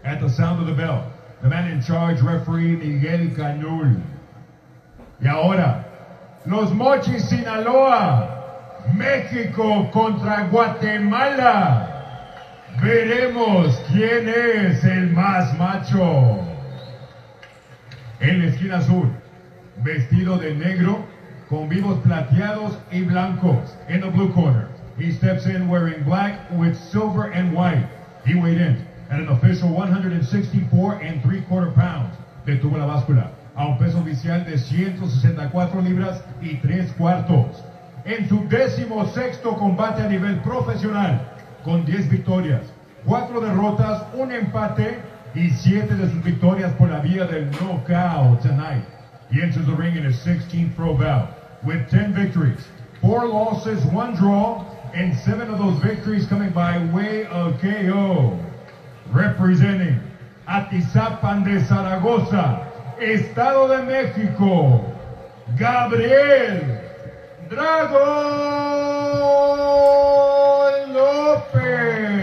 At the sound of the bell, the man in charge, referee Miguel Canul. Y ahora, los Mochis, Sinaloa, México contra Guatemala. Veremos quién es el más macho. En la esquina sur, vestido de negro, con vivos plateados y blancos. In the blue corner, he steps in wearing black with silver and white. He weighed in at an official 164 3/4 pounds. Detuvo la báscula a un peso oficial de 164 libras y 3/4. En su 16º combate a nivel profesional, con 10 victorias, 4 derrotas, un empate y 7 de sus victorias por la vía del knockout tonight. He enters the ring in his 16th pro bout with 10 victories, 4 losses, 1 draw, and 7 of those victories coming by way of KO. Representing Atizapan de Zaragoza, Estado de México, Gabriel Drago Lopez.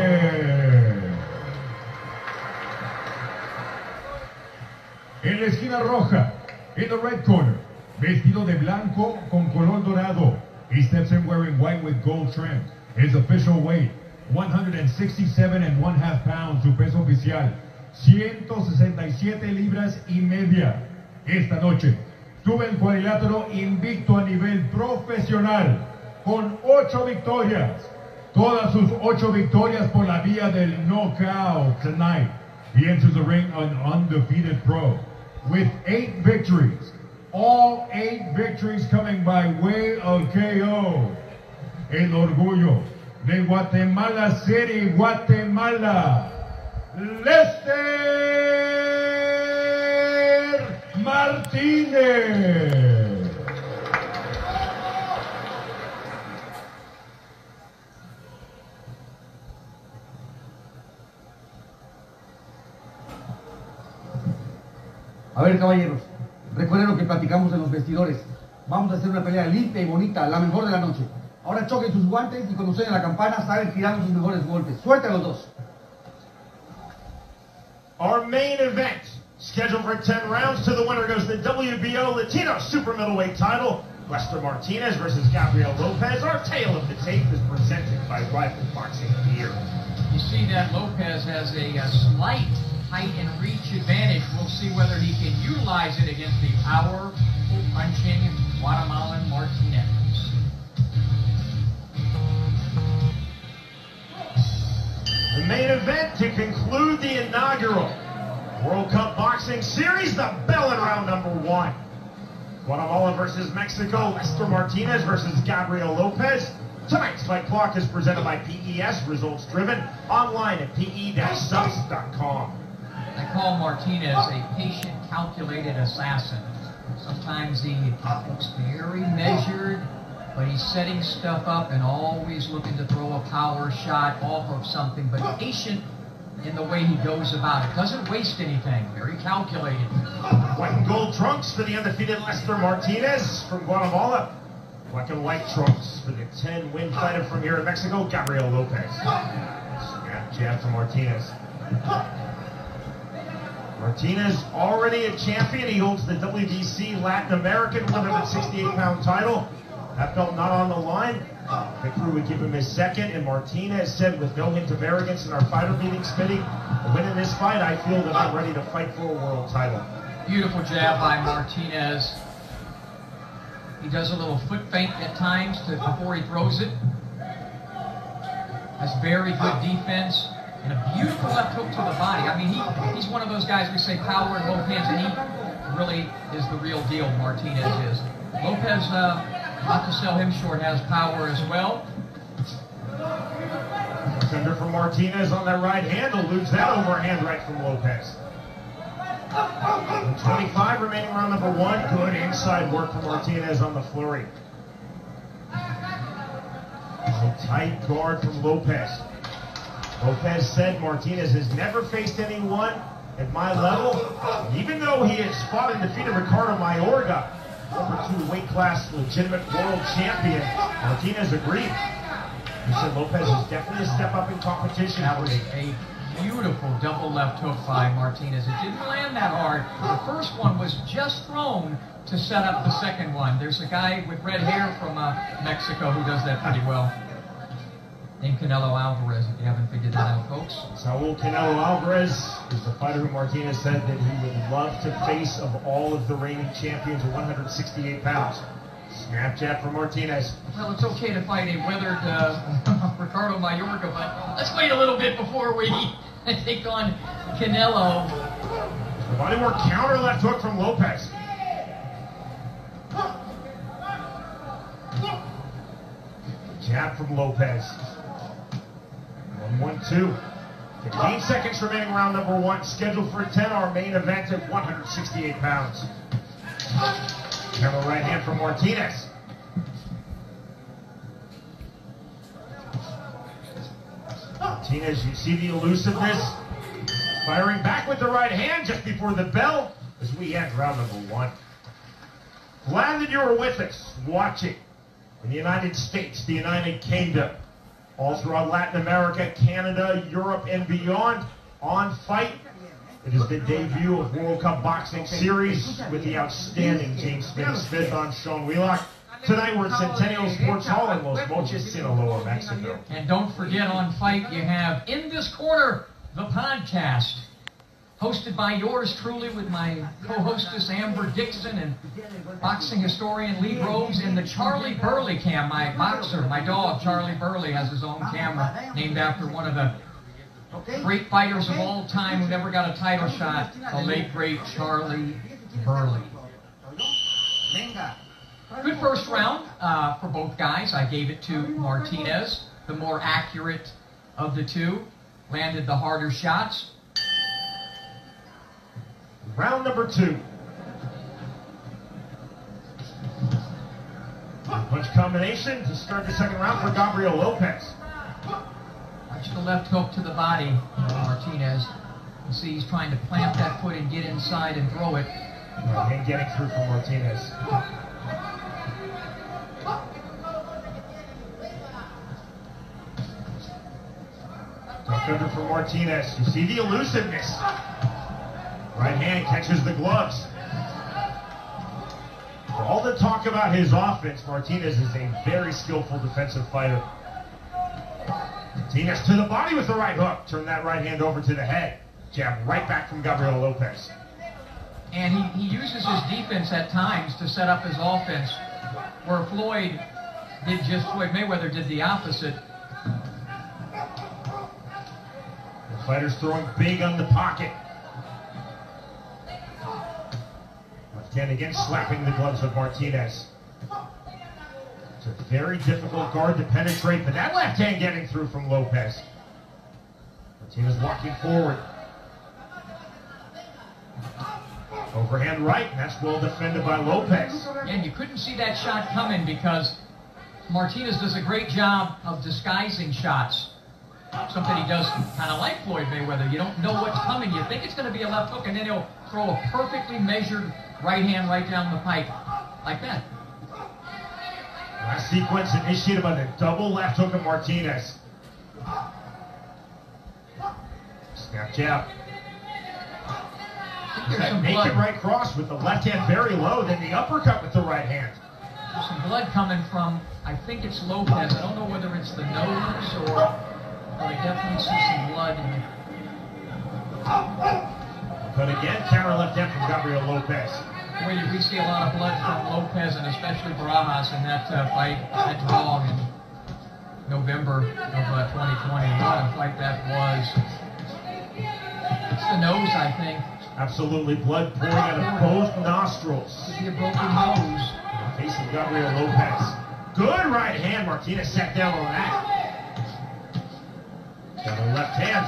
En la esquina roja, in the red corner, vestido de blanco con color dorado. He steps in wearing white with gold trim. His official weight, 167 1/2 pounds. Su peso oficial, 167 libras y media. Esta noche, tuve el cuadrilátero invicto a nivel profesional, con 8 victorias. Todas sus 8 victorias por la vía del knockout tonight. He enters the ring an undefeated pro, with 8 victories. All 8 victories coming by way of KO. El orgullo de Guatemala City, Guatemala, Lester Martinez. A ver, caballeros, recuerden lo que platicamos en los vestidores. Vamos a hacer una pelea limpia y bonita, la mejor de la noche. Ahora choquen sus guantes y cuando suene la campana saben tirando sus mejores golpes. Suerte a los dos. Our main event, scheduled for 10 rounds. To the winner goes the WBO Latino Super Middleweight title. Lester Martinez versus Gabriel Lopez. Our tale of the tape is presented by Rival Boxing Gear. You see that Lopez has a slight height and reach advantage. We'll see whether he can utilize it against the powerful punching Guatemalan Martinez. The main event to conclude the inaugural World Cup Boxing Series, the bell in round number 1. Guatemala versus Mexico, Lester Martinez versus Gabriel Lopez. Tonight's fight clock is presented by PES, results driven, online at pe-subs.com. I call Martinez a patient, calculated assassin. Sometimes he looks very measured, but he's setting stuff up and always looking to throw a power shot off of something, but patient in the way he goes about it. Doesn't waste anything, very calculated. White and gold trunks for the undefeated Lester Martinez from Guatemala. Black and white trunks for the 10-win fighter from here in Mexico, Gabriel Lopez. Snap jab to Martinez. Martinez already a champion. He holds the WBC Latin American 168-pound title. That belt not on the line. Victory would give him his second, and Martinez said with no hint of arrogance in our fighter meeting, Smitty, winning this fight, I feel that I'm ready to fight for a world title. Beautiful jab by Martinez. He does a little foot feint at times before he throws it. Has very good defense and a beautiful left hook to the body. I mean, he's one of those guys we say power in both hands, and he really is the real deal, Martinez is. Lopez, not to sell him short, has power as well. Under from Martinez on that right hand, eludes that overhand right from Lopez. 25 remaining round number 1. Good inside work from Martinez on the flurry. A tight guard from Lopez. Lopez said Martinez has never faced anyone at my level. Even though he has fought and defeated Ricardo Mayorga, number 2 weight class legitimate world champion, Martinez agreed. He said Lopez is definitely a step up in competition. That was a Beautiful double left hook by Martinez. It didn't land that hard. The first one was just thrown to set up the second one. There's a guy with red hair from Mexico who does that pretty well, named Canelo Alvarez, if you haven't figured that out, folks. Saul Canelo Alvarez is the fighter who Martinez said that he would love to face of all of the reigning champions at 168 pounds. Snap jab from Martinez. Well, it's okay to fight a weathered Ricardo Mayorga, but let's wait a little bit before we take on Canelo. The body work counter left hook from Lopez. Jab from Lopez. 1-1-2. 15 seconds remaining, round number one. Scheduled for a 10-hour main event at 168 pounds. Counter right hand from Martinez. Martinez, you see the elusiveness. Firing back with the right hand just before the bell as we end round number one. Glad that you were with us, watching in the United States, the United Kingdom, all throughout Latin America, Canada, Europe, and beyond. On Fight, it is the debut of World Cup Boxing Series with the outstanding James Smith on Sean Wheelock. Tonight we're at Centennial Sports Hall in Los Mochis, Sinaloa, Mexico. And don't forget, on Fight, you have In This Corner, the podcast, hosted by yours truly with my co-hostess Amber Dixon and boxing historian Lee Groves and the Charlie Burley cam. My boxer, my dog, Charlie Burley, has his own camera named after one of the great fighters of all time who never got a title shot, the late, great Charlie Burley. Good first round for both guys. I gave it to Martinez, the more accurate of the two. Landed the harder shots. Round number two. Punch combination to start the second round for Gabriel Lopez. Watch the left hook to the body of Martinez. You see he's trying to plant that foot and get inside and throw it. Right hand getting through for Martinez. Duck under for Martinez. You see the elusiveness. Right hand catches the gloves. For all the talk about his offense, Martinez is a very skillful defensive fighter. Martinez to the body with the right hook. Turn that right hand over to the head. Jab right back from Gabriel Lopez. And he uses his defense at times to set up his offense, where Floyd Mayweather did the opposite. The fighter's throwing big on the pocket. Left hand again slapping the gloves of Martinez. It's a very difficult guard to penetrate, but that left hand getting through from Lopez. Martinez walking forward. Overhand right, and that's well defended by Lopez. And you couldn't see that shot coming because Martinez does a great job of disguising shots. Something he does kind of like Floyd Mayweather. You don't know what's coming. You think it's going to be a left hook, and then he'll throw a perfectly measured right hand right down the pipe, like that. Last sequence initiated by the double left hook of Martinez. Snap jab. There's That some naked blood. right cross with the left hand very low, then the uppercut with the right hand. There's some blood coming from, I think it's Lopez. I don't know whether it's the nose or, but I definitely see some blood in it. But again, counter left hand from Gabriel Lopez. We see a lot of blood from Lopez and especially Barajas in that fight at Drago in November of 2020. What a fight that was. It's the nose, I think. Absolutely blood pouring out of both nostrils. Could be a broken nose. Facing Gabriel Lopez. Good right hand. Martinez sat down on that. Got a left hand.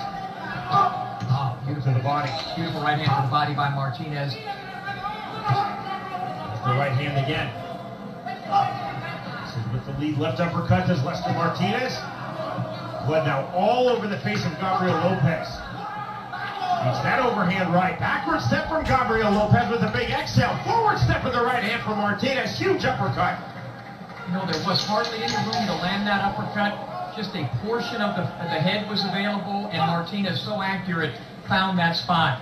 Oh, beautiful. To the body. Beautiful right hand to the body by Martinez. The right hand again. This is with the lead left uppercut does Lester Martinez. Blood now all over the face of Gabriel Lopez. It's that overhand right. Backward step from Gabriel Lopez with a big exhale. Forward step with the right hand from Martinez. Huge uppercut. You know, there was hardly any room to land that uppercut. just a portion of the head was available, and Martinez, so accurate, found that spot.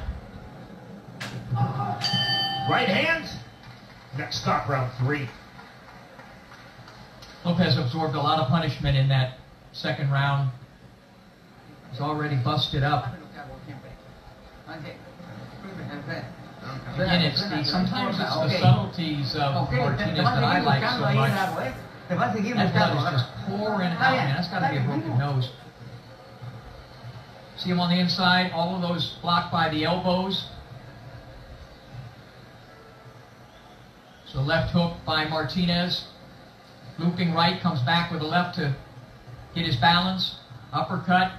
Right hand. Next stop, round 3. Lopez absorbed a lot of punishment in that second round. He's already busted up. Again, sometimes it's the subtleties of Martinez that I like so much. That blood is just pouring out, man. That's got to be a broken nose. See him on the inside, all of those blocked by the elbows. So left hook by Martinez. Looping right, comes back with a left to get his balance. Uppercut.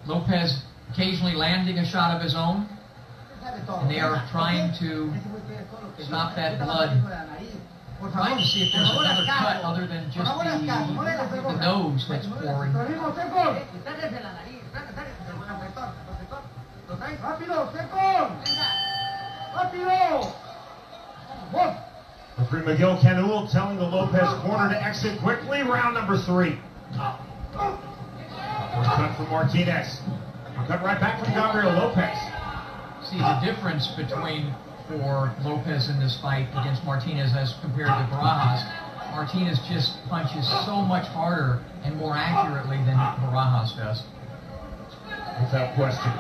Lopez occasionally landing a shot of his own. And they are trying to stop that blood. Trying to see if there's another cut other than just the nose that's pouring. Referee Miguel Canul telling the Lopez corner to exit quickly. Round number 3. Cut from Martinez. Cut right back from Gabriel Lopez. See the difference between for Lopez in this fight against Martinez as compared to Barajas. Martinez just punches so much harder and more accurately than Barajas does. Without question.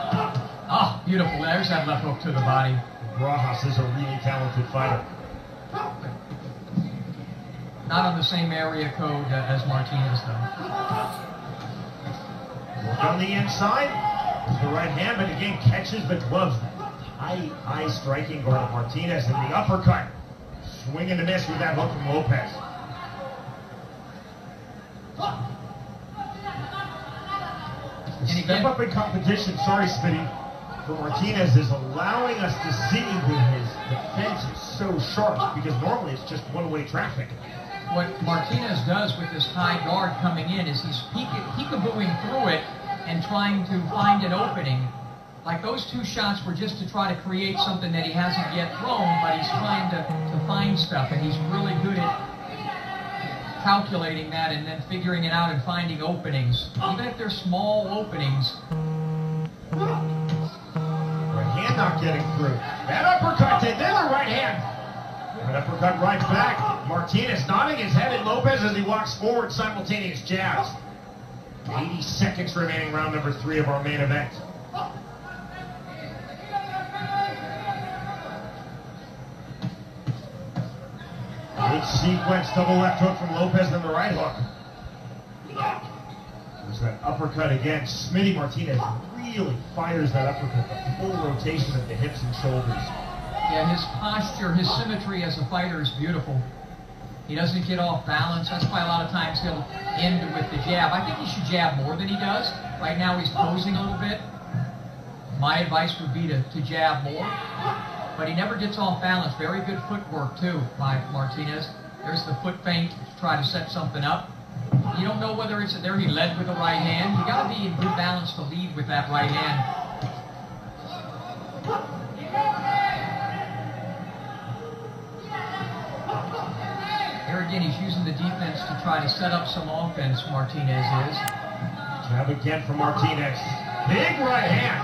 Oh, beautiful. There's that left hook to the body. Barajas is a really talented fighter. Not on the same area code as Martinez, though. Work on the inside. The right hand, but again catches the gloves. High striking guard of Martinez, and the uppercut. Swing and a miss with that hook from Lopez. Step up in competition, sorry Smitty, for Martinez is allowing us to see that his defense is so sharp, because normally it's just one-way traffic. What Martinez does with this high guard coming in is he's peekabooing through it and trying to find an opening. Like those 2 shots were just to try to create something that he hasn't yet thrown, but he's trying to find stuff, and he's really good at calculating that and then figuring it out and finding openings. Even if they're small openings. Right hand not getting through. That uppercut did, then the right hand. That uppercut right back. Martinez nodding his head at Lopez as he walks forward, simultaneous jabs. 80 seconds remaining, round number 3 of our main event. Good sequence, double left hook from Lopez, then the right hook. There's that uppercut again. Smitty Martinez really fires that uppercut, the full rotation of the hips and shoulders. Yeah, his posture, his symmetry as a fighter is beautiful. He doesn't get off balance. That's why a lot of times he'll end with the jab. I think he should jab more than he does. Right now he's posing a little bit. My advice would be to jab more. But he never gets off balance. Very good footwork, too, by Martinez. There's the foot feint to try to set something up. You don't know whether it's there. He led with the right hand. You got to be in good balance to lead with that right hand. Here again, he's using the defense to try to set up some offense, Martinez is. Jab again from Martinez. Big right hand.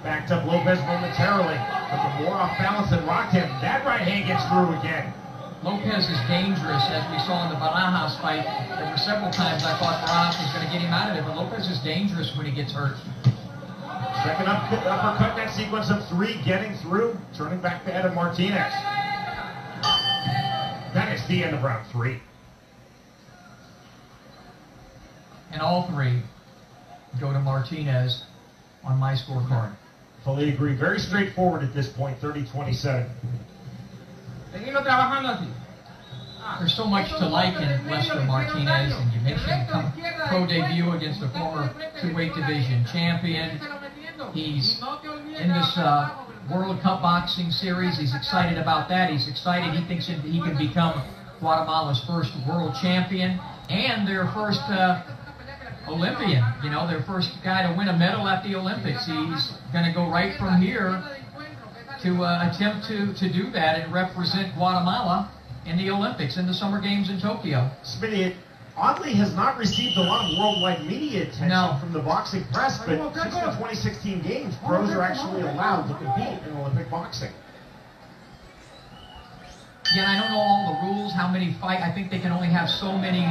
Backed up Lopez momentarily. But the more off balance than rocked him, that right hand gets through again. Lopez is dangerous, as we saw in the Barajas fight. There were several times I thought Barajas was going to get him out of it, but Lopez is dangerous when he gets hurt. Second uppercut in that sequence of 3, getting through, turning back the head of Martinez. That is the end of round 3. And all 3 go to Martinez on my scorecard. Fully agree. Very straightforward at this point, 30-27. There's so much to like in Lester Martinez, and you mentioned pro debut against a former 2-weight division champion. He's in this World Cup boxing series. He's excited about that. He's excited. He thinks that he can become Guatemala's first world champion and their first Olympian. You know, their first guy to win a medal at the Olympics. He's going to go right from here to attempt to do that and represent Guatemala in the Olympics, in the Summer Games in Tokyo. Smitty, oddly has not received a lot of worldwide media attention from the boxing press, but since the 2016 games, pros are actually allowed to compete in Olympic boxing. Again, I don't know all the rules, how many fights. I think they can only have so many,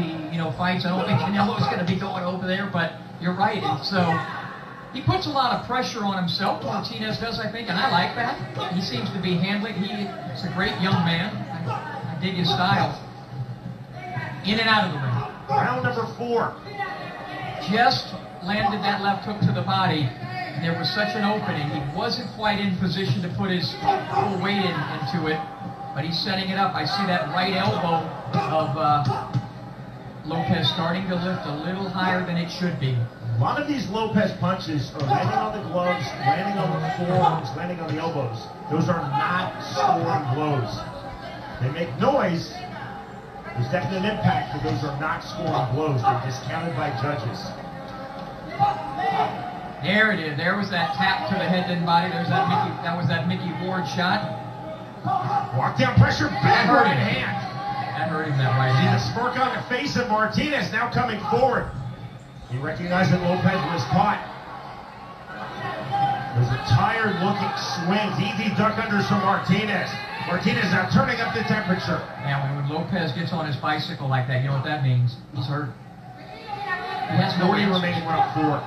fights. I don't think Canelo's going to be going over there, but you're right. And so he puts a lot of pressure on himself. Martinez does, I think, and I like that. He seems to be handling. He's a great young man. I dig his style. In and out of the ring. Round number 4. Just landed that left hook to the body. And there was such an opening. He wasn't quite in position to put his full weight into it. But he's setting it up. I see that right elbow of Lopez starting to lift a little higher than it should be. A lot of these Lopez punches are landing on the gloves, landing on the forearms, landing on the elbows. Those are not scoring blows. They make noise. There's definite impact, but those are not scoring blows. They're discounted by judges. There it is. There was that tap to the head and body. That was that Mickey Ward shot. Walk down pressure, big right hand. That hurt him, that right See hand. the smirk on the face of Martinez now coming forward. He recognized that Lopez was caught. There's a tired looking swings. Easy duck unders from Martinez. Martinez now turning up the temperature. Yeah, when Lopez gets on his bicycle like that, you know what that means? He's hurt. He has no Nobody remaining round 4.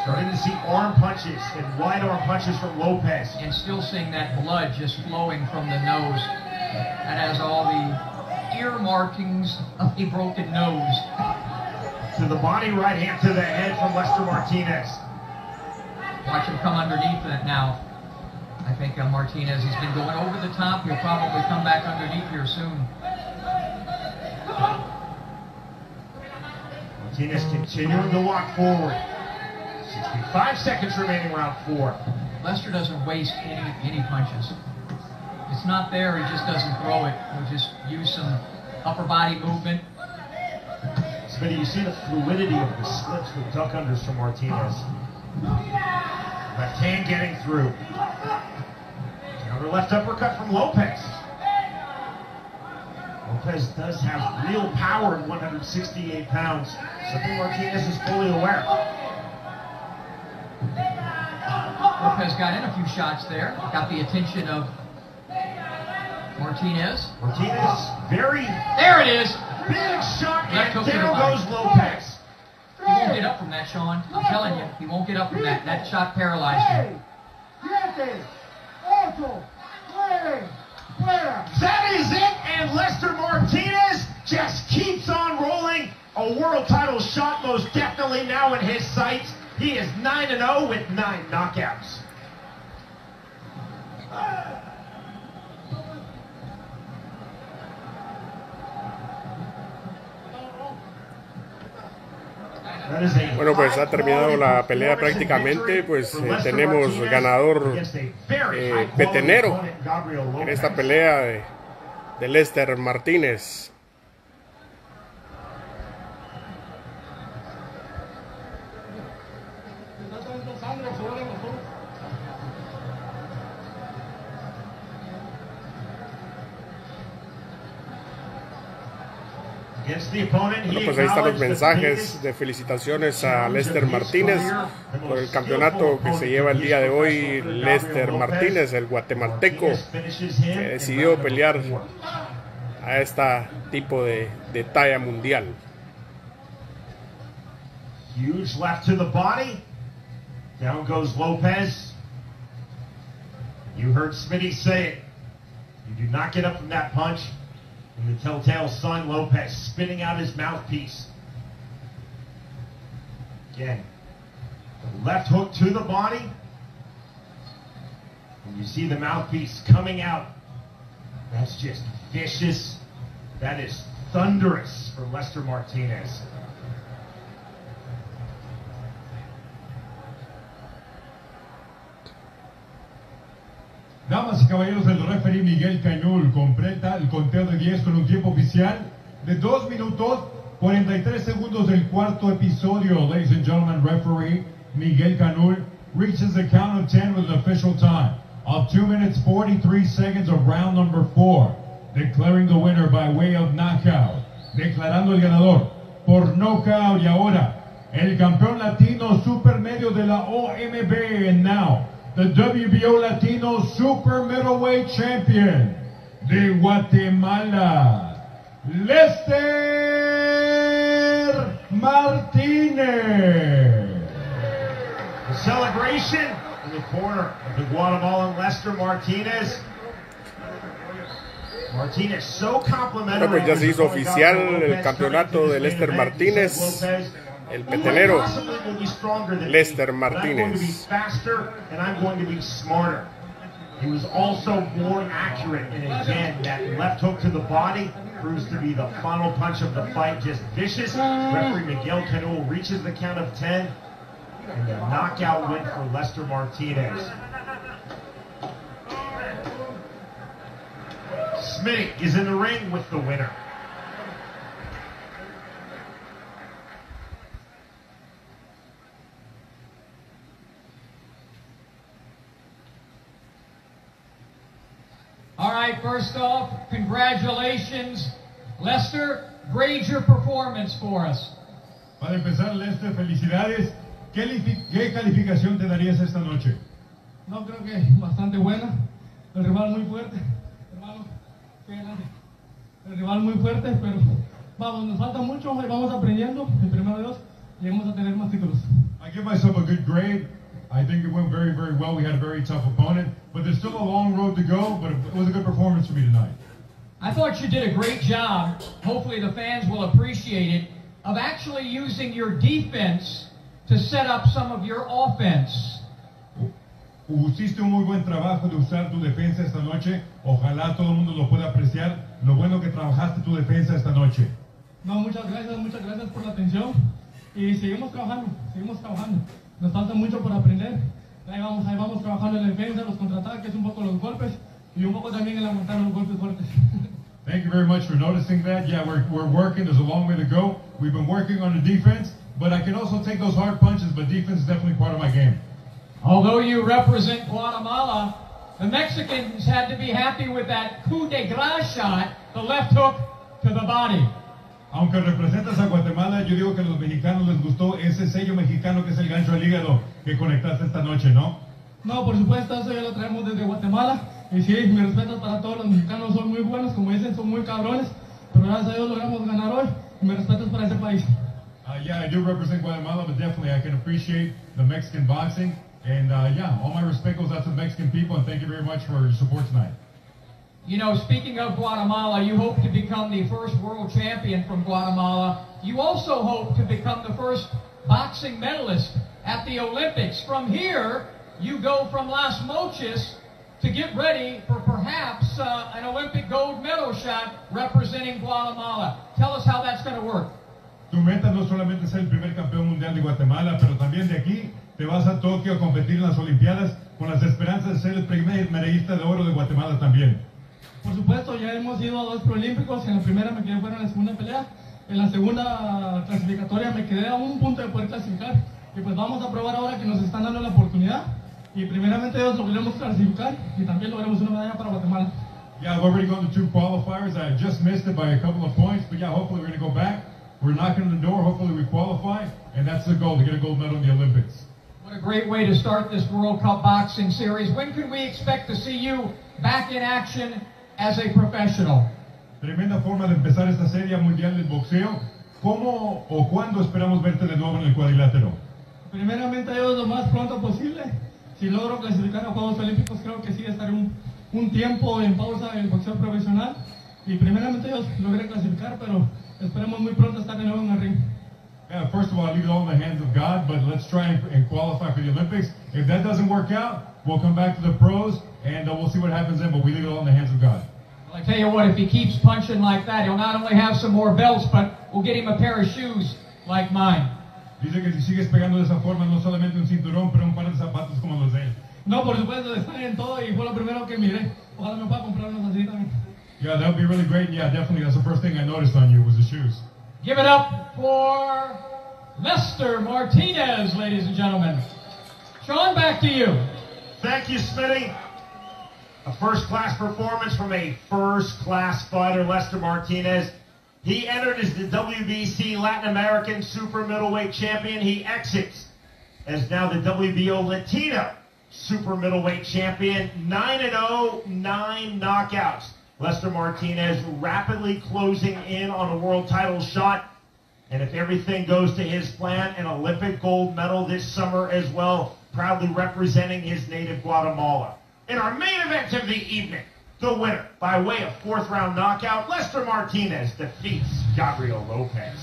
Starting to see arm punches and wide arm punches from Lopez. And still seeing that blood just flowing from the nose. That has all the ear markings of a broken nose. To the body, right hand to the head from Lester Martinez. Watch him come underneath that now. I think Martinez, he's been going over the top. He'll probably come back underneath here soon. Martinez continuing to walk forward. 65 seconds remaining round 4. Lester doesn't waste any punches. It's not there, he just doesn't throw it. He'll just use some upper body movement. Smitty, you see the fluidity of the slips with duck unders from Martinez. Left hand getting through. Counter left uppercut from Lopez. Lopez does have real power at 168 pounds. Something Martinez is fully aware. Lopez got in a few shots there. Got the attention of Martinez. Martinez, very... There it is! Big shot, Left and hook to the down body. goes Lopez. He won't get up from that, Sean. I'm telling you, he won't get up from that. That shot paralyzed him. That is it, and Lester Martinez just keeps on rolling. A world title shot most definitely now in his sights. He is 9-0 with 9 knockouts. Bueno, pues ha terminado la pelea prácticamente, pues tenemos ganador petenero en esta pelea de Lester Martinez. Bueno, pues ahí están los mensajes de felicitaciones a Lester Martinez por el campeonato que se lleva el día de hoy. Lester Martinez, el guatemalteco, que decidió pelear a este tipo de talla mundial. Huge left to the body. Down goes Lopez. You heard Smitty say it. You do not get up from that punch. And the telltale sign, Lopez spinning out his mouthpiece. Again, the left hook to the body. And you see the mouthpiece coming out. That's just vicious. That is thunderous for Lester Martinez. Damas y caballeros, el referee Miguel Cañul completa el conteo de 10 con un tiempo oficial de 2 minutos 43 segundos del cuarto episodio. Ladies and gentlemen, referee Miguel Cañul reaches the count of 10 with an official time of 2 minutes 43 seconds of round number 4, declaring the winner by way of knockout declarando el ganador por nocaut. Y ahora, el campeón latino supermedio de la OMB, and now, the WBO Latino Super Middleweight Champion de Guatemala, Lester Martinez. The celebration in the corner of the Guatemalan Lester Martinez. Martinez so complimentary. Bueno, pues ya se hizo oficial el campeonato de Lester Martinez, el petelero Lester Martinez. He was also more accurate, and again, that left hook to the body proves to be the final punch of the fight, just vicious. Referee Miguel Cano reaches the count of 10, and the knockout win for Lester Martinez. Smitty is in the ring with the winner. All right, first off, congratulations. Lester, grade your performance for us. Para empezar, Lester, felicidades. ¿Qué calificación te darías esta noche? No, creo que bastante buena. El rival muy fuerte. Hermano, el rival muy fuerte, pero vamos, nos falta mucho y vamos aprendiendo. El primero de Dios, lleguemos a tener más títulos. I give myself a good grade. I think it went very, very well. We had a very tough opponent, but there's still a long road to go, but it was a good performance for me tonight. I thought you did a great job, hopefully the fans will appreciate it, of actually using your defense to set up some of your offense. Hiciste un muy buen trabajo de usar tu defensa esta noche. Ojalá todo el mundo lo pueda apreciar. Lo bueno que trabajaste tu defensa esta noche. No, muchas gracias por la atención. Y seguimos trabajando. Nos falta mucho por aprender. Ahí vamos trabajando en la defensa, los contraataques, un poco los golpes y un poco también en aguantar los golpes fuertes. Thank you very much for noticing that. Yeah, we're working. There's a long way to go. We've been working on the defense, but I can also take those hard punches, but defense is definitely part of my game. Although you represent Guatemala, the Mexicans had to be happy with that coup de grace shot, the left hook to the body. Aunque representas a Guatemala, yo digo que a los mexicanos les gustó ese sello mexicano que es el gancho al hígado que conectaste esta noche, ¿no? No, por supuesto, eso ya lo traemos desde Guatemala. Y sí, mi respeto para todos los mexicanos, son muy buenos, como dicen, son muy cabrones. Pero gracias a Dios logramos ganar hoy y mi respeto es para ese país. Yeah, I do represent Guatemala, but definitely I can appreciate the Mexican boxing. And yeah, all my respect goes out to the Mexican people, and thank you very much for your support tonight. You know, speaking of Guatemala, you hope to become the first world champion from Guatemala. You also hope to become the first boxing medalist at the Olympics. From here, you go from Las Mochis to get ready for perhaps an Olympic gold medal shot representing Guatemala. Tell us how that's going to work. Tu meta no solamente es ser el primer campeón mundial de Guatemala, pero también de aquí te vas a Tokio a competir en las Olimpiadas con las esperanzas de ser el primer medallista de oro de Guatemala también. Por supuesto, ya hemos ido a 2 preolímpicos. En la primera me quedé fuera en la segunda pelea. En la segunda clasificatoria me quedé a un punto de poder clasificar. Y pues vamos a probar ahora que nos están dando la oportunidad. Y primeramente Dios logremos clasificar y también logremos una medalla para Guatemala. Yeah, I've already gone to 2 qualifiers. I just missed it by a couple of points, but yeah, hopefully we're going to go back. We're knocking on the door. Hopefully we qualify, and that's the goal, to get a gold medal in the Olympics. What a great way to start this World Cup boxing series. When can we expect to see you back in action as a professional? Tremenda forma de empezar esta serie mundial del boxeo. ¿Cómo o cuándo esperamos verte de nuevo en el cuadrilátero? Primeramente Dios, lo más pronto posible. Si logro clasificar a Juegos Olímpicos, creo que sí estaré un tiempo en pausa en el boxeo profesional. Y primeramente Dios, logré clasificar, pero esperemos muy pronto estar de nuevo en el ring. Yeah, first of all, I leave it all in the hands of God, but let's try and qualify for the Olympics. If that doesn't work out, we'll come back to the pros, and we'll see what happens then, but we leave it all in the hands of God. Well, I tell you what, if he keeps punching like that, he'll not only have some more belts, but we'll get him a pair of shoes like mine. Dice que si sigues pegando de esa forma, no solamente un cinturón, pero un par de zapatos como los de él. No, por supuesto, están en todo y fue lo primero que miré. Ojalá me pueda comprar unos así también. Yeah, that would be really great. Yeah, definitely. That's the first thing I noticed on you was the shoes. Give it up for Lester Martinez, ladies and gentlemen. Sean, back to you. Thank you, Smitty. A first-class performance from a first-class fighter, Lester Martinez. He entered as the WBC Latin American Super Middleweight Champion. He exits as now the WBO Latino Super Middleweight Champion. 9-0, 9 knockouts. Lester Martinez rapidly closing in on a world title shot. And if everything goes to his plan, an Olympic gold medal this summer as well, proudly representing his native Guatemala. In our main event of the evening, the winner by way of 4th round knockout, Lester Martinez defeats Gabriel Lopez.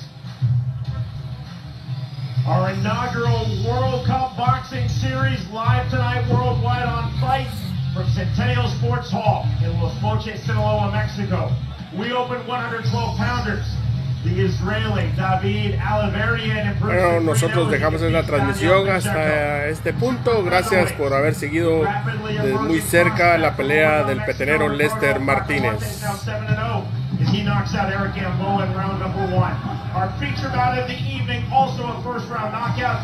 Our inaugural World Cup Boxing Series live tonight worldwide on Fight from Centennial Sports Hall in Los Mochis, Sinaloa, Mexico. We open 112-pounders. The Israeli David Alaverian. Bueno, nosotros dejamos en la transmisión hasta este punto. Gracias por haber seguido de muy cerca la pelea del petenero Lester Martinez. He knocks out Eric Gamboa in round number 1. Our feature bout of the evening, also a first round knockout.